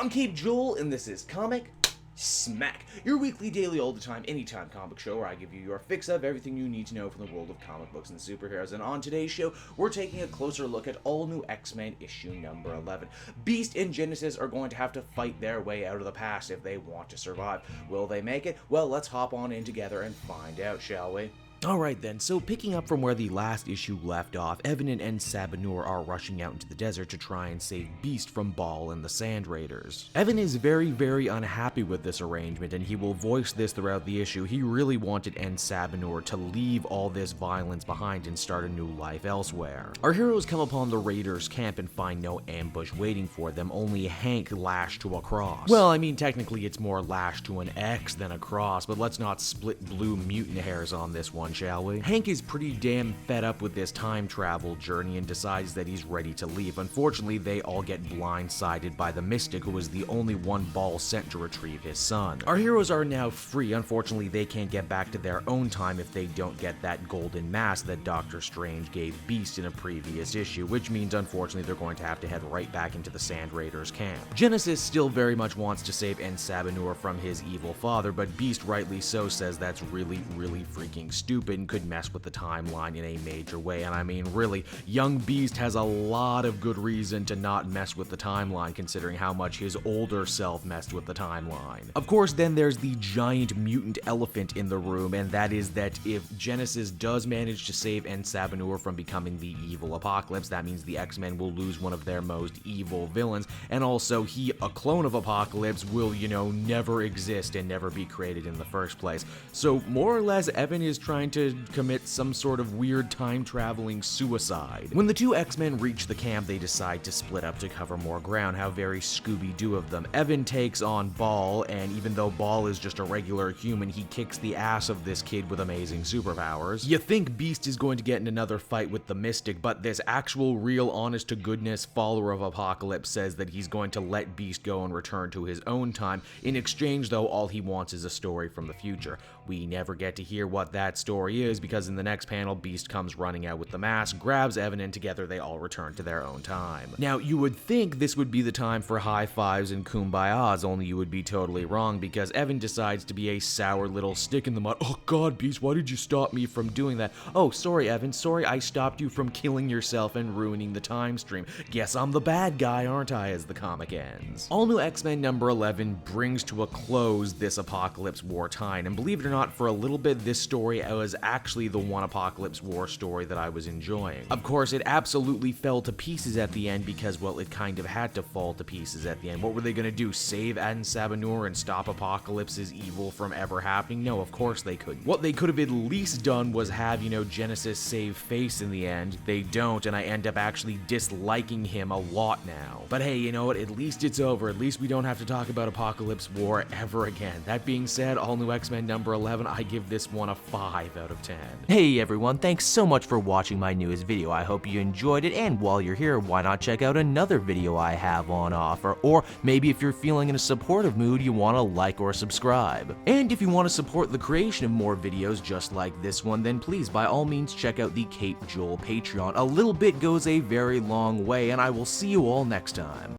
I'm Cape Joel, and this is Comic Smack, your weekly, daily, all the time, anytime comic show where I give you your fix of everything you need to know from the world of comic books and superheroes. And on today's show, we're taking a closer look at all new X-Men issue number 11. Beast and Genesis are going to have to fight their way out of the past if they want to survive. Will they make it? Well, let's hop on in together and find out, shall we? Alright then, so picking up from where the last issue left off, Evan and Sabanur are rushing out into the desert to try and save Beast from Baal and the Sand Raiders. Evan is very unhappy with this arrangement, and he will voice this throughout the issue. He really wanted Sabanur to leave all this violence behind and start a new life elsewhere. Our heroes come upon the Raiders' camp and find no ambush waiting for them, only Hank lashed to a cross. Well, I mean, technically it's more lashed to an X than a cross, but let's not split blue mutant hairs on this one, shall we? Hank is pretty damn fed up with this time travel journey and decides that he's ready to leave. Unfortunately, they all get blindsided by the Mystic, who was the only one Baal sent to retrieve his son. Our heroes are now free. Unfortunately, they can't get back to their own time if they don't get that golden mask that Doctor Strange gave Beast in a previous issue, which means unfortunately they're going to have to head right back into the Sand Raiders camp. Genesis still very much wants to save Sabanur from his evil father, but Beast, rightly so, says that's really freaking stupid and could mess with the timeline in a major way. And I mean, really, young Beast has a lot of good reason to not mess with the timeline, considering how much his older self messed with the timeline. Of course, then there's the giant mutant elephant in the room, and that is that if Genesis does manage to save Sabanur from becoming the evil Apocalypse, that means the X-Men will lose one of their most evil villains, and also he, a clone of Apocalypse, will, never exist and never be created in the first place. So more or less, Evan is trying to commit some sort of weird time-traveling suicide. When the two X-Men reach the camp, they decide to split up to cover more ground. How very Scooby-Doo of them. Evan takes on Baal, and even though Baal is just a regular human, he kicks the ass of this kid with amazing superpowers. You think Beast is going to get in another fight with the Mystic, but this actual, real, honest-to-goodness follower of Apocalypse says that he's going to let Beast go and return to his own time. In exchange, though, all he wants is a story from the future. We never get to hear what that story is, because in the next panel, Beast comes running out with the mask, grabs Evan, and together they all return to their own time. Now, you would think this would be the time for high fives and kumbayas, only you would be totally wrong, because Evan decides to be a sour little stick in the mud. Oh god, Beast, why did you stop me from doing that? Oh, sorry, Evan, sorry I stopped you from killing yourself and ruining the time stream. Guess I'm the bad guy, aren't I, as the comic ends. All New X-Men number 11 brings to a close this Apocalypse War tie, and believe it or not, for a little bit, this story was actually the one Apocalypse War story that I was enjoying. Of course, it absolutely fell to pieces at the end because, well, it kind of had to fall to pieces at the end. What were they gonna do, save Sabanur and stop Apocalypse's evil from ever happening? No, of course they couldn't. What they could have at least done was have, Genesis save Face in the end. They don't, and I end up actually disliking him a lot now. But hey, you know what? At least it's over. At least we don't have to talk about Apocalypse War ever again. That being said, All New X-Men number 11, I give this one a 5 out of 10. Hey everyone, thanks so much for watching my newest video. I hope you enjoyed it, and while you're here, why not check out another video I have on offer, or maybe if you're feeling in a supportive mood, you want to like or subscribe. And if you want to support the creation of more videos just like this one, then please by all means check out the Cape Joel Patreon. A little bit goes a very long way, and I will see you all next time.